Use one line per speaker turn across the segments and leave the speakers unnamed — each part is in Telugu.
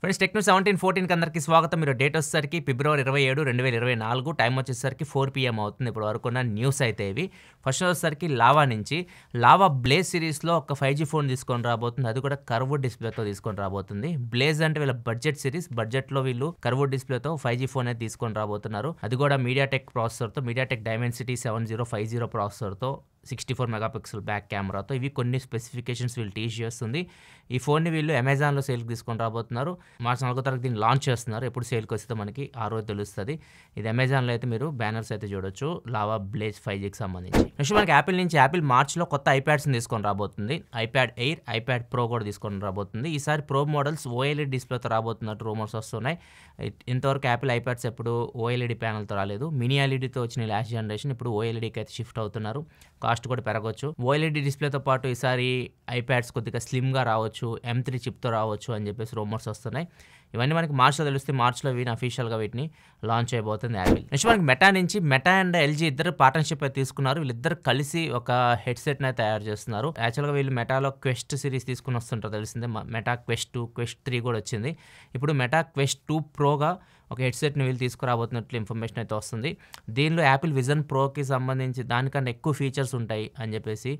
ఫ్రెండ్స్ టెక్ న్యూస్ 17-14 అందరికీ స్వాగతం. మీరు డేట్ వచ్చేసరికి ఫిబ్రవరి 27, 2024 టైం వచ్చేసరికి 4 PM అవుతుంది. ఇప్పుడు వరకు ఉన్న న్యూస్ అయితే ఇవి. ఫస్ట్ వచ్చేసరికి లావా నుంచి లావా బ్లేజ్ సిరీస్లో ఒక 5G ఫోన్ తీసుకొని రాబోతుంది. అది కూడా కర్వ్డ్ డిస్ప్లేతో తీసుకొని రాబోతుంది. బ్లేజ్ అంటే వీళ్ళ బడ్జెట్ సిరీస్. బడ్జెట్లో వీళ్ళు కర్వ్డ్ డిస్ప్లేతో 5G ఫోన్ అయితే తీసుకొని రాబోతున్నారు. అది కూడా మీడియాటెక్ ప్రాసెసర్తో, మీడియాటెక్ డైమెన్సిటీ 7050 ప్రాసెసర్తో, 64 మెగాపిక్సెల్ బ్యాక్ కెమెరాతో. ఇవి కొన్ని స్పెసిఫికేషన్స్ వీళ్ళు టీచ్ చేస్తుంది. ఈ ఫోన్ని వీళ్ళు అమెజాన్లో సేల్కి తీసుకొని రాబోతున్నారు. మార్చి 4 దీన్ని లాంచ్ చేస్తున్నారు. ఎప్పుడు సేల్కి వస్తే మనకి ఆ రోజు తెలుస్తుంది. ఇది అమెజాన్లో అయితే మీరు బ్యానర్స్ అయితే చూడొచ్చు లావా బ్లేజ్ 5Gకి సంబంధించి. నెక్స్ట్ మనకి యాపిల్ నుంచి యాపిల్ మార్చ్లో కొత్త ఐప్యాడ్స్ని తీసుకొని రాబోతుంది. ఐప్యాడ్ ఎయిర్, ఐప్యాడ్ ప్రో కూడా తీసుకొని రాబోతుంది. ఈసారి ప్రో మోడల్స్ OLED డిస్ప్లేతో రాబోతున్నట్టు రూమర్స్ వస్తున్నాయి. ఇంతవరకు యాపిల్ ఐప్యాడ్స్ ఎప్పుడు OLED ప్యానల్తో రాలేదు. మినీ ఎల్ఈడితో వచ్చిన లాస్ట్ జనరేషన్ ఇప్పుడు OLEDకి అయితే షిఫ్ట్ అవుతున్నారు. కాస్ట్ కూడా పెరగవచ్చు. OLED డిస్ప్లేతో పాటు ఈసారి ఐప్యాడ్స్ కొద్దిగా స్లిమ్గా రావచ్చు, M3 చిప్తో రావచ్చు అని చెప్పేసి రూమర్స్ వస్తున్నాయి. ఇవన్నీ మనకి మార్చ్లో తెలిస్తే మార్చ్లో వీటిని అఫీషియల్గా వీటిని లాంచ్ చేయబోతుంది యాపిల్. నెక్స్ట్ మనకి మెటా నుంచి మెటా అండ్ LG ఇద్దరు పార్ట్నర్షిప్ అయితే తీసుకున్నారు. వీళ్ళిద్దరు కలిసి ఒక హెడ్సెట్ని అయితే తయారు చేస్తున్నారు. యాక్చువల్గా వీళ్ళు మెటాలో క్వెస్ట్ సిరీస్ తీసుకుని వస్తుంటారు తెలిసిందే. మెటా క్వెస్ట్ 2, క్వెస్ట్ 3 కూడా వచ్చింది. ఇప్పుడు మెటా క్వెస్ట్ 2 ప్రోగా ఒక హెడ్సెట్ని వీళ్ళు తీసుకురాబోతున్నట్లు ఇన్ఫర్మేషన్ అయితే వస్తుంది. దీనిలో యాపిల్ విజన్ ప్రోకి సంబంధించి దానికన్నా ఎక్కువ ఫీచర్స్ ఉంటాయి అని చెప్పేసి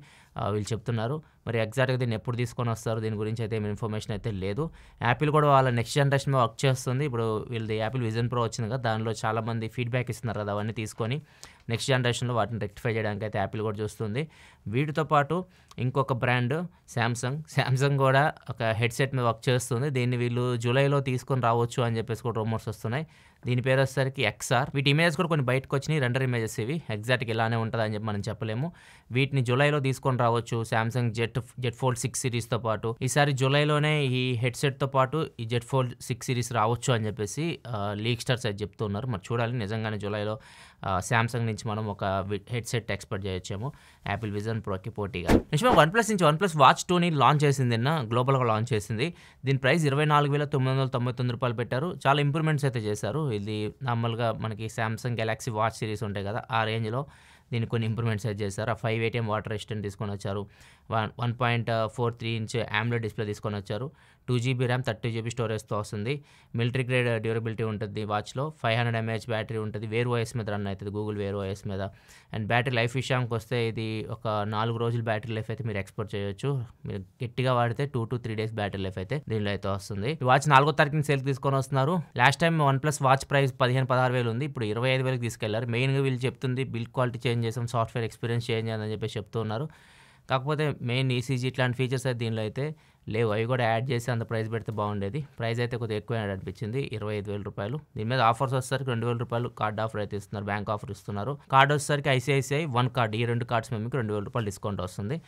వీళ్ళు చెప్తున్నారు. మరి ఎగ్జాక్ట్గా దీన్ని ఎప్పుడు తీసుకొని వస్తారు దీని గురించి అయితే ఏమి ఇన్ఫర్మేషన్ అయితే లేదు. యాపిల్ కూడా వాళ్ళ నెక్స్ట్ జనరేషన్ వర్క్ చేస్తుంది. ఇప్పుడు వీళ్ళది యాపిల్ విజన్ ప్రో వచ్చింది కదా, దానిలో చాలామంది ఫీడ్బ్యాక్ ఇస్తున్నారు కదా, అవన్నీ తీసుకొని నెక్స్ట్ జనరేషన్లో వాటిని రెక్టిఫై చేయడానికి అయితే యాపిల్ కూడా చూస్తుంది. వీటితో పాటు ఇంకొక బ్రాండ్ శాంసంగ్ కూడా ఒక హెడ్సెట్ మీద వర్క్ చేస్తుంది. దీన్ని వీళ్ళు జూలైలో తీసుకొని రావచ్చు అని చెప్పేసి కూడా రూమర్స్ వస్తున్నాయి. దీని పేరు వచ్చేసరికి XR. వీటి ఇమేజెస్ కూడా కొన్ని బయటకు వచ్చినాయి, రెండర్ ఇమేజెస్ ఇవి. ఎగ్జాక్ట్గా ఇలానే ఉంటుంది అని చెప్పి మనం చెప్పలేము. వీటిని జూలైలో తీసుకొని రావచ్చు శాంసంగ్ జెట్ ఫోల్డ్ 6 సిరీస్తో పాటు. ఈసారి జూలైలోనే ఈ హెడ్సెట్తో పాటు ఈ జెట్ ఫోల్డ్ 6 సిరీస్ రావచ్చు అని చెప్పేసి లీక్ స్టార్స్ అయితే చెప్తున్నారు. మరి చూడాలి నిజంగానే జూలైలో శాంసంగ్ నుంచి మనం ఒక హెడ్సెట్ ఎక్స్పెక్ట్ చేయొచ్చేమో యాపిల్ విజన్ ప్రోకి పోటీగా. నెక్స్ట్ మనం వన్ప్లస్ నుంచి వన్ప్లస్ వాచ్ 2ని లాంచ్ చేసింది, నిన్న గ్లోబల్గా లాంచ్ చేసింది. దీని ప్రైస్ 24,999 పెట్టారు. చాలా ఇంప్రూవ్మెంట్స్ అయితే చేశారు. ఇది నార్మల్గా మనకి శాంసంగ్ గెలాక్సీ వాచ్ సిరీస్ ఉంటాయి కదా, ఆ రేంజ్లో దీన్ని కొన్ని ఇంప్రూవ్మెంట్స్ అయితే చేశారు. ఆ 5 ATM వాటర్ రెసిస్టెంట్ తీసుకొని వచ్చారు. 1.43 ఇంచ్ AMOLED డిస్ప్లే తీసుకొని వచ్చారు. 2GB ర్యామ్, 32GB స్టోరేజ్తో వస్తుంది. మిలిటరీ గ్రేడ్ డ్యూరబిలిటీ ఉంటుంది వాచ్లో. 500 mAh బ్యాటరీ ఉంటుంది. వేర్ OS మీద రన్ అవుతుంది, గూగుల్ వేర్ OS మీద. అండ్ బ్యాటరీ లైఫ్ విషయానికి వస్తే ఇది ఒక 4 రోజుల బ్యాటరీ లైఫ్ అయితే మీరు ఎక్స్పోర్ట్ చేయొచ్చు. మీరు గట్టిగా వాడితే 2 to 3 days బ్యాటరీ లైఫ్ అయితే దీనిలో అయితే వస్తుంది. ఈ వాచ్ 4వ తారీఖున సేల్కి తీసుకొని వస్తున్నారు. Last time OnePlus watch price 15-16 ఉంది. ఇప్పుడు 25,000కి తీసుకెళ్లారు. మెయిన్గా వీళ్ళు చెప్తుంది బిల్డ్ క్వాలిటీ చేంజ్ చేసాం, సాఫ్ట్వేర్ ఎక్స్పీరియన్స్ చేంజ్ చేయాలని చెప్పేసి చెప్తున్నారు. కాకపోతే మెయిన్ ECG ఇట్లాంటి ఫీచర్స్ అయితే దీనిలో అయితే లేవు. అవి కూడా యాడ్ చేసి అంత ప్రైస్ పెడితే బాగుండేది. ప్రైస్ అయితే కొద్దిగా ఎక్కువ అనిపించింది, 25,000 రూపాయలు. దీని మీద ఆఫర్స్ వచ్చేసరికి 2,000 రూపాయలు కార్డ్ ఆఫర్ అయితే ఇస్తున్నారు, బ్యాంక్ ఆఫర్ ఇస్తున్నారు. కార్డ్ వచ్చేసరికి ICICI 1 కార్డ్, ఈ 2 కార్డ్స్ మీకు 2,000 రూపాయలు డిస్కౌంట్ వస్తుంది.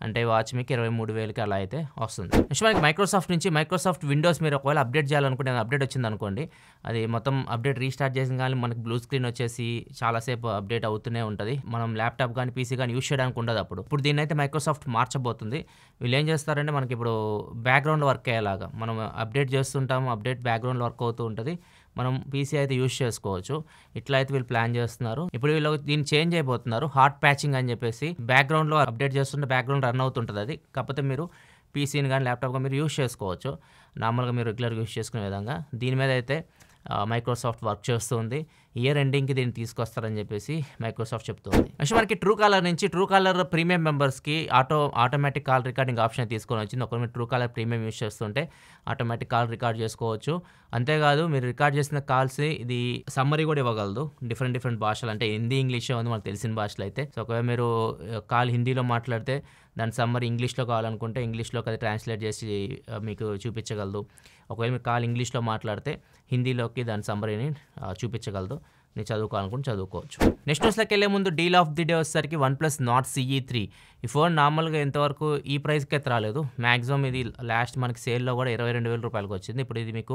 అంటే వాచ్ మీకు 23,000కి అలా అయితే వస్తుంది. నెక్స్ట్ మనకి మైక్రోసాఫ్ట్ నుంచి మైక్రోసాఫ్ట్ విండోస్ మీరు ఒకవేళ అప్డేట్ చేయాలనుకుంటే అప్డేట్ వచ్చింది అనుకోండి, అది మొత్తం అప్డేట్ రీస్టార్ట్ చేసిన కానీ మనకి బ్లూ స్క్రీన్ వచ్చేసి చాలాసేపు అప్డేట్ అవుతూనే ఉంటుంది. మనం ల్యాప్టాప్ కానీ PC కానీ యూస్ చేయడానికి ఉండదు. ఇప్పుడు దీన్ని అయితే మైక్రోసాఫ్ట్ మార్చబోతుంది. వీళ్ళు ఏం చేస్తారంటే మనకి ఇప్పుడు బ్యాక్గ్రౌండ్ వర్క్ అయ్యేలాగా మనం అప్డేట్ చేస్తుంటాము, అప్డేట్ బ్యాక్గ్రౌండ్ వర్క్ అవుతూ ఉంటుంది. మనం PC అయితే యూస్ చేసుకోవచ్చు. ఇట్లా అయితే వీళ్ళు ప్లాన్ చేస్తున్నారు. ఇప్పుడు వీళ్ళు దీన్ని చేంజ్ అయిపోతున్నారు, హాట్ ప్యాచింగ్ అని చెప్పేసి. బ్యాక్గ్రౌండ్లో అప్డేట్ చేస్తుంటే బ్యాక్గ్రౌండ్ రన్ అవుతుంటుంది అది. కాకపోతే మీరు PCని కానీ ల్యాప్టాప్ కానీ మీరు యూస్ చేసుకోవచ్చు, నార్మల్గా మీరు రెగ్యులర్గా యూస్ చేసుకునే విధంగా. దీని మీద అయితే మైక్రోసాఫ్ట్ వర్క్ చేస్తుంది. ఇయర్ ఎండింగ్కి దీన్ని తీసుకొస్తారని చెప్పేసి మైక్రోసాఫ్ట్ చెప్తుంది. నెక్స్ట్ మనకి ట్రూ కాలర్ నుంచి ట్రూ కాలర్ ప్రీమియం మెంబర్స్కి ఆటోమేటిక్ కాల్ రికార్డింగ్ ఆప్షన్ తీసుకొని వచ్చింది. ఒకవేళ మీరు ట్రూ కాలర్ ప్రీమియం యూస్ చేస్తుంటే ఆటోమేటిక్ కాల్ రికార్డ్ చేసుకోవచ్చు. అంతేకాదు మీరు రికార్డ్ చేసిన కాల్స్ ఇది సమ్మరీ కూడా ఇవ్వగలదు డిఫరెంట్ భాషలు. అంటే హిందీ, ఇంగ్లీష్ ఉంది మనకు తెలిసిన భాషలు అయితే. సో ఒకవేళ మీరు కాల్ హిందీలో మాట్లాడితే దాని సమ్మరీ ఇంగ్లీష్లో కావాలనుకుంటే ఇంగ్లీష్లోకి అది ట్రాన్స్లేట్ చేసి మీకు చూపించగలదు. ఒకవేళ మీరు కాల్ ఇంగ్లీష్లో మాట్లాడితే హిందీలోకి దాని సమ్మరీని చూపించగలదు. నేను చదువుకోవాలనుకుంటే చదువుకోవచ్చు. నెక్స్ట్ న్యూస్లోకి వెళ్ళే ముందు డీల్ ఆఫ్ ది డే వచ్చేసరికి OnePlus Nord CE 3. ఈ ఫోన్ నార్మల్గా ఇంతవరకు ఈ ప్రైస్కి అయితే రాలేదు. మ్యాక్సిమం ఇది లాస్ట్ మనకి సేల్లో కూడా 22,000 రూపాయలకి వచ్చింది. ఇప్పుడు ఇది మీకు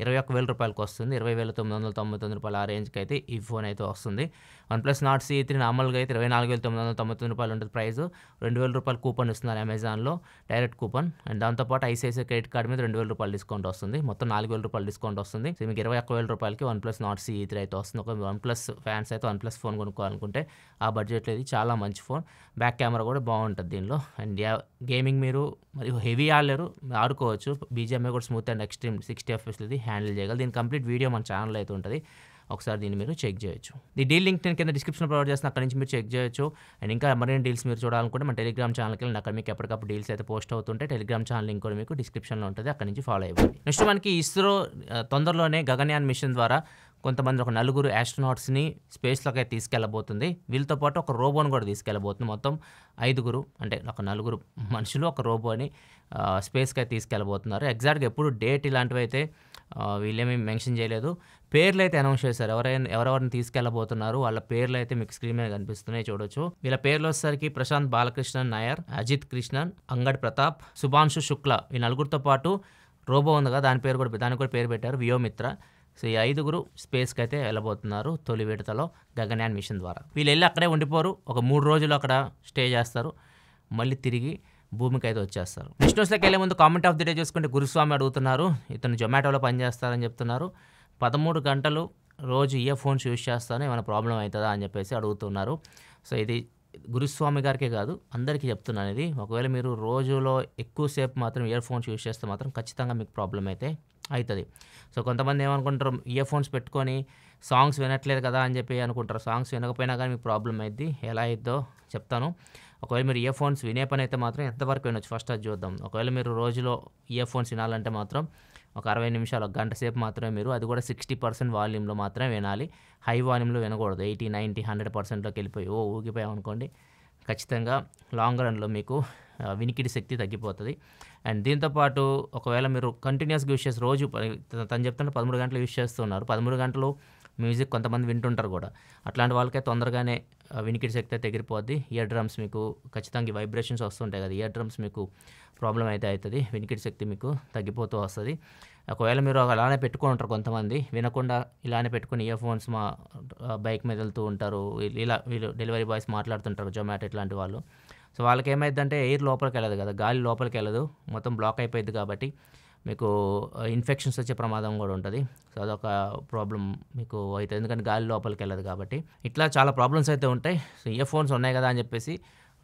21,000 రూపాయలకి వస్తుంది. 20,999 రూపాయలు ఆ రేంజ్కి అయితే ఈ ఫోన్ అయితే వస్తుంది. OnePlus Nord CE 3 నార్మల్గా అయితే 24,999 రూపాయలు ఉంటుంది ప్రైస్. 2,000 రూపాయలు కూపన్ ఇస్తున్నారు అమెజాన్లో, డైరెక్ట్ కూపన్. అండ్ దాంతోపాటు ICICI క్రెడిట్ కార్డ్ మీద 2,000 రూపాయలు డిస్కౌంట్ వస్తుంది. మొత్తం 4,000 రూపాయలు డిస్కౌంట్ వస్తుంది. సో మీకు 21,000 రూపాయలకి OnePlus Nord CE 3 అయితే వస్తుంది. ఒక వన్‌ప్లస్ ఫ్యాన్స్ అయితే వన్‌ప్లస్ ఫోన్ కొనుక్కోవాలనుకుంటే ఆ బడ్జెట్‌లో ఇది చాలా మంచి ఫోన్. బ్యాక్ కెమెరా కూడా బాగుంటది దీనిలో. అండ్ గేమింగ్ మీరు మరి హెవీ ఆడుకోవచ్చు. బీజిఎంఐ కూడా స్మూత్ అండ్ ఎక్స్‌ట్రీమ్ 60 ఎఫ్‌పిఎస్ ఇది హ్యాండిల్ చేయగలదు. దీని కంప్లీట్ వీడియో మన ఛానెల్‌లో అయితే ఉంటది. ఒకసారి దీన్ని మీరు చెక్ చేయొచ్చు. ఈ డీల్ లింక్ నేను కింద డిస్క్రిప్షన్‌లో ప్రొవైడ్ చేస్తాను. అక్కడి నుంచి మీరు చెక్ చేయొచ్చు. అండ్ ఇంకా మరిన్ని డీల్స్ మీరు చూడాలనుకుంటే మన టెలిగ్రామ్ ఛానల్‌కి వెళ్ళండి. అక్కడ మీకు ఎప్పటికప్పుడు డీల్స్ అయితే పోస్ట్ అవుతుంటాయి. టెలిగ్రామ్ ఛానల్ లింక్ కూడా మీకు డిస్క్రిప్షన్‌లో ఉంటుంది. అక్కడి నుంచి ఫాలో అవ్వండి. నెక్స్ట్ మనకి ఇస్రో తొందరలోనే గగన్యాన్ మిషన్ ద్వారా కొంతమంది ఒక 4 ఆస్ట్రోనాట్స్‌ని స్పేస్‌లోకి అయితే తీసుకెళ్లబోతుంది. వీళ్ళతో పాటు ఒక రోబోని కూడా తీసుకెళ్లబోతుంది. మొత్తం 5 అంటే ఒక 4 మనుషులు ఒక రోబోని స్పేస్‌కి అయితే తీసుకెళ్లబోతున్నారు. ఎగ్జాక్ట్‌గా ఎప్పుడు డేట్ ఇలాంటివి అయితే వీళ్ళేమీ మెన్షన్ చేయలేదు. పేర్లు అయితే అనౌన్స్ చేశారు. ఎవరెవరిని తీసుకెళ్లబోతున్నారు వాళ్ళ పేర్లు అయితే మీకు స్క్రీన్ మీద కనిపిస్తున్నాయి చూడొచ్చు. వీళ్ళ పేర్లు వచ్చేసరికి ప్రశాంత్ బాలకృష్ణన్ నాయర్, అజిత్ కృష్ణన్, అంగడ్ ప్రతాప్, శుభాంశు శుక్ల ఈ 4 పాటు రోబో ఉంది కదా దానికి కూడా పేరు పెట్టారు వియోమిత్ర. సో ఈ 5 స్పేస్కి అయితే వెళ్ళబోతున్నారు తొలి విడతలో గగన్యాన్ మిషన్ ద్వారా. వీళ్ళు వెళ్ళి అక్కడే ఉండిపోరు. ఒక 3 రోజులు అక్కడ స్టే చేస్తారు. మళ్ళీ తిరిగి భూమికి అయితే వచ్చేస్తారు. నెక్స్ట్ న్యూస్లోకి వెళ్ళే ముందు కామెంట్ ఆఫ్ ది డే చూసుకుంటే గురుస్వామి అడుగుతున్నారు. ఇతను జొమాటోలో పనిచేస్తారని చెప్తున్నారు. 13 గంటలు రోజు ఇయర్ ఫోన్స్ యూజ్ చేస్తాను ఏమైనా ప్రాబ్లం అవుతుందా అని చెప్పేసి అడుగుతున్నారు. సో ఇది గురుస్వామి గారికే కాదు అందరికీ చెప్తున్నాను ఇది. ఒకవేళ మీరు రోజులో ఎక్కువసేపు మాత్రం ఇయర్ ఫోన్స్ యూజ్ చేస్తే మాత్రం ఖచ్చితంగా మీకు ప్రాబ్లం అయితే అవుతుంది. సో కొంతమంది ఏమనుకుంటారు ఇయర్ ఫోన్స్ పెట్టుకొని సాంగ్స్ వినట్లేదు కదా అని చెప్పి అనుకుంటారు. సాంగ్స్ వినకపోయినా కానీ మీకు ప్రాబ్లం అయింది. ఎలా అయిద్దో చెప్తాను. ఒకవేళ మీరు ఇయర్ ఫోన్స్ వినే పని అయితే మాత్రం ఎంతవరకు వినొచ్చు ఫస్ట్ అది చూద్దాం. ఒకవేళ మీరు రోజులో ఇయర్ ఫోన్స్ వినాలంటే మాత్రం ఒక 60 నిమిషాలు ఒక గంట సేపు మాత్రమే మీరు అది కూడా 60% వాల్యూమ్లో మాత్రమే వినాలి. హై వాల్యూమ్లో వినకూడదు. 80, 90, 100%లోకి వెళ్ళిపోయి ఊగిపోయామనుకోండి ఖచ్చితంగా లాంగ్ రన్లో మీకు వినికిడి శక్తి తగ్గిపోతుంది. అండ్ దీంతోపాటు ఒకవేళ మీరు కంటిన్యూస్గా యూజ్ చేసి రోజు తను చెప్తుంటే 13 గంటలు యూజ్ చేస్తున్నారు. 13 గంటలు మ్యూజిక్ కొంతమంది వింటుంటారు కూడా. అట్లాంటి వాళ్ళకే తొందరగానే వినికిడి శక్తి అయితే ఎగిరిపోద్ది. ఇయర్ డ్రమ్స్ మీకు ఖచ్చితంగా వైబ్రేషన్స్ వస్తుంటాయి కదా, ఇయర్ డ్రమ్స్ మీకు ప్రాబ్లం అయితే అవుతుంది. వినికిడి శక్తి మీకు తగ్గిపోతూ వస్తుంది. ఒకవేళ మీరు అలానే పెట్టుకొని ఉంటారు కొంతమంది వినకుండా ఇలానే పెట్టుకుని ఇయర్ ఫోన్స్ మా బైక్ మీద వెళ్తూ ఉంటారు. వీళ్ళు డెలివరీ బాయ్స్ మాట్లాడుతుంటారు జొమాటో ఇట్లాంటి వాళ్ళు. సో వాళ్ళకి ఏమైందంటే ఎయిర్ లోపలికి వెళ్ళదు కదా, గాలి లోపలికి వెళ్ళదు, మొత్తం బ్లాక్ అయిపోయింది కాబట్టి మీకు ఇన్ఫెక్షన్స్ వచ్చే ప్రమాదం కూడా ఉంటుంది. సో అదొక ప్రాబ్లం మీకు అవుతుంది ఎందుకంటే గాలి లోపలికి వెళ్ళదు కాబట్టి. ఇట్లా చాలా ప్రాబ్లమ్స్ అయితే ఉంటాయి. సో ఇయర్ ఫోన్స్ ఉన్నాయి కదా అని చెప్పేసి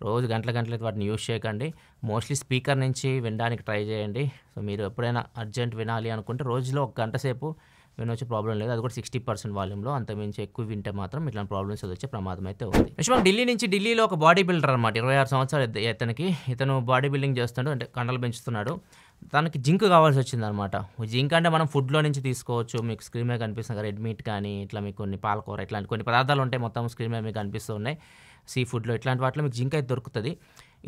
రోజు గంటలు వాటిని యూజ్ చేయకండి. మోస్ట్లీ స్పీకర్ నుంచి వినడానికి ట్రై చేయండి. సో మీరు ఎప్పుడైనా అర్జెంట్ వినాలి అనుకుంటే రోజులో ఒక గంట సేపు వినొచ్చే ప్రాబ్లం లేదు. అది కూడా 60% వాల్యూమ్లో. అంతమించి ఎక్కువ వింటే మాత్రం ఇట్లాంటి ప్రాబ్లమ్స్ వచ్చే ప్రమాదం అయితే ఉంది. నెక్స్ట్ ఢిల్లీలో ఒక బాడీ బిల్డర్ అనమాట. 26 సంవత్సరాలు ఇతను బాడీ బిల్డింగ్ చేస్తున్నాడు, అంటే కండలు పెంచుతున్నాడు. తనకి జింక్ కావాల్సి వచ్చిందనమాట. జింక్ అంటే మనం ఫుడ్లో నుంచి తీసుకోవచ్చు. మీకు స్క్రీన్ మీద కనిపిస్తుంది రెడ్ మీట్ కానీ ఇట్లా మీకు కొన్ని పాలకూర ఇట్లాంటి కొన్ని పదార్థాలు ఉంటాయి మొత్తం స్క్రీన్ మీద మీకు కనిపిస్తూ ఉన్నాయి. సీ ఫుడ్లో ఇట్లాంటి వాటిలో మీకు జింక్ అయితే దొరుకుతుంది.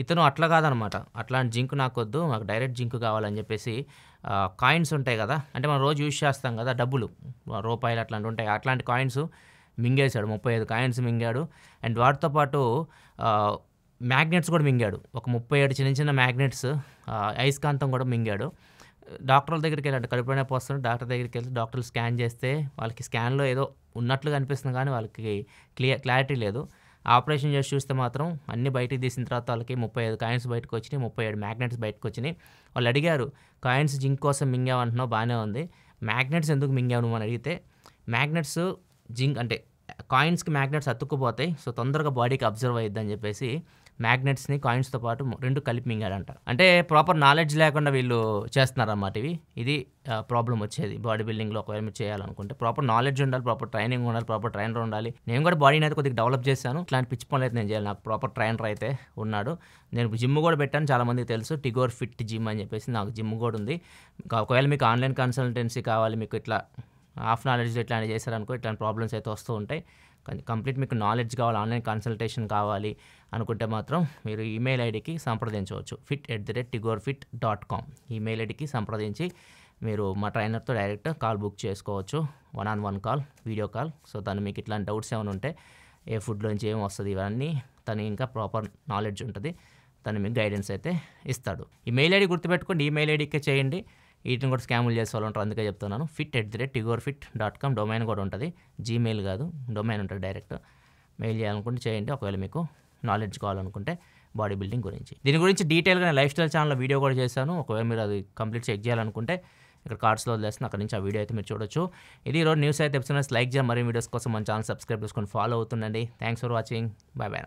ఇతను అట్లా కాదనమాట. అట్లాంటి జింక్ నాకు వద్దు, నాకు డైరెక్ట్ జింక్ కావాలని చెప్పేసి కాయిన్స్ ఉంటాయి కదా, అంటే మనం రోజు యూజ్ చేస్తాం కదా డబ్బులు, రూపాయలు అట్లాంటివి ఉంటాయి. అట్లాంటి కాయిన్స్ మింగేశాడు. 35 కాయిన్స్ మింగాడు. అండ్ వాటితో పాటు మ్యాగ్నెట్స్ కూడా మింగాడు. ఒక 37 చిన్న మ్యాగ్నెట్స్, అయస్కాంతం కూడా మింగాడు. డాక్టర్ల దగ్గరికి వెళ్ళాడు. కడుపు నొప్పి వస్తుంది. డాక్టర్ దగ్గరికి వెళ్తే డాక్టర్లు స్కాన్ చేస్తే వాళ్ళకి స్కాన్లో ఏదో ఉన్నట్లుగా అనిపిస్తుంది కానీ వాళ్ళకి క్లారిటీ లేదు. ఆపరేషన్ చేసి చూస్తే మాత్రం అన్ని బయటికి తీసిన తర్వాత వాళ్ళకి 35 కాయిన్స్ బయటకు వచ్చినాయి, 37 మ్యాగ్నెట్స్ బయటకు వచ్చినాయి. వాళ్ళు అడిగారు కాయిన్స్ జింక్ కోసం మింగావంటున్నావు బాగానే ఉంది, మ్యాగ్నెట్స్ ఎందుకు మింగావు నువ్వు అని అడిగితే మ్యాగ్నెట్స్ జింక్ అంటే కాయిన్స్కి మ్యాగ్నెట్స్ అతుక్కుపోతాయి, సో తొందరగా బాడీకి అబ్జర్వ్ అయ్యిద్ది అని చెప్పేసి మ్యాగ్నెట్స్ని కాయిన్స్తో పాటు 2 కలిపి మింగాడంట. అంటే ప్రాపర్ నాలెడ్జ్ లేకుండా వీళ్ళు చేస్తున్నారన్నమాట. ఇది ప్రాబ్లం వచ్చేది బాడీ బిల్డింగ్లో. ఒకవేళ మీరు చేయాలనుకుంటే ప్రాపర్ నాలెడ్జ్ ఉండాలి, ప్రాపర్ ట్రైనింగ్ ఉండాలి, ప్రాపర్ ట్రైనర్ ఉండాలి. నేను కూడా బాడీని అయితే కొద్దిగా డెవలప్ చేశాను. ఇట్లాంటి పిచ్చి పనులు అయితే నేను చేయాలి. నాకు ప్రాపర్ ట్రైనర్ అయితే ఉన్నాడు. నేను జిమ్ కూడా పెట్టాను, చాలామందికి తెలుసు, టిగోర్ ఫిట్ జిమ్ అని చెప్పేసి నాకు జిమ్ కూడా ఉంది. ఒకవేళ మీకు ఆన్లైన్ కన్సల్టెన్సీ కావాలి, మీకు ఇట్లా హాఫ్ నాలెడ్జ్ ఇట్లాంటి చేశారనుకో ఇట్లాంటి ప్రాబ్లమ్స్ అయితే వస్తూ ఉంటాయి. కానీ కంప్లీట్ మీకు నాలెడ్జ్ కావాలి, ఆన్లైన్ కన్సల్టేషన్ కావాలి అనుకుంటే మాత్రం మీరు ఈమెయిల్ ఐడికి సంప్రదించవచ్చు. fit@tigorfit.com ఈమెయిల్ ఐడికి సంప్రదించి మీరు మా ట్రైనర్తో డైరెక్ట్ కాల్ బుక్ చేసుకోవచ్చు. 1-on-1 call, video call. So తను మీకు ఇట్లాంటి డౌట్స్ ఏమైనా ఉంటే ఏ ఫుడ్లో నుంచి ఏం వస్తుంది ఇవన్నీ తను ఇంకా ప్రాపర్ నాలెడ్జ్ ఉంటుంది, తను మీకు గైడెన్స్ అయితే ఇస్తాడు. ఈమెయిల్ ఐడి గుర్తుపెట్టుకోండి, ఈమెయిల్ ఐడికే చేయండి. వీటిని కూడా స్కాములు చేసే వాళ్ళు ఉంటారు, అందుకే చెప్తున్నాను. fit@tigorfit.com డొమైన్ కూడా ఉంటుంది, జీమెయిల్ కాదు, డొమైన్ ఉంటుంది. డైరెక్ట్ మెయిల్ చేయాలనుకుంటే చేయండి. ఒకవేళ మీకు నాలెడ్జ్ కావాలనుకుంటే బాడీ బిల్డింగ్ గురించి. దీని గురించి డీటెయిల్గా నేను లైఫ్ స్టైల్ ఛానల్లో వీడియో కూడా చేశాను. ఒకవేళ మీరు అది కంప్లీట్ చెక్ చేయాలనుకుంటే ఇక్కడ కార్డ్స్లో వదిలేస్తున్నా, అక్కడ నుంచి ఆ వీడియో అయితే మీరు చూడొచ్చు. ఇది ఈరోజు న్యూస్ అయితే ఎపిసోడ్స్ లైక్ చేయండి, మరిన్ని వీడియోస్ కోసం మన ఛానల్ సబ్స్క్రైబ్ చేసుకొని ఫాలో అవుతుండండి. Thanks for watching. Bye by.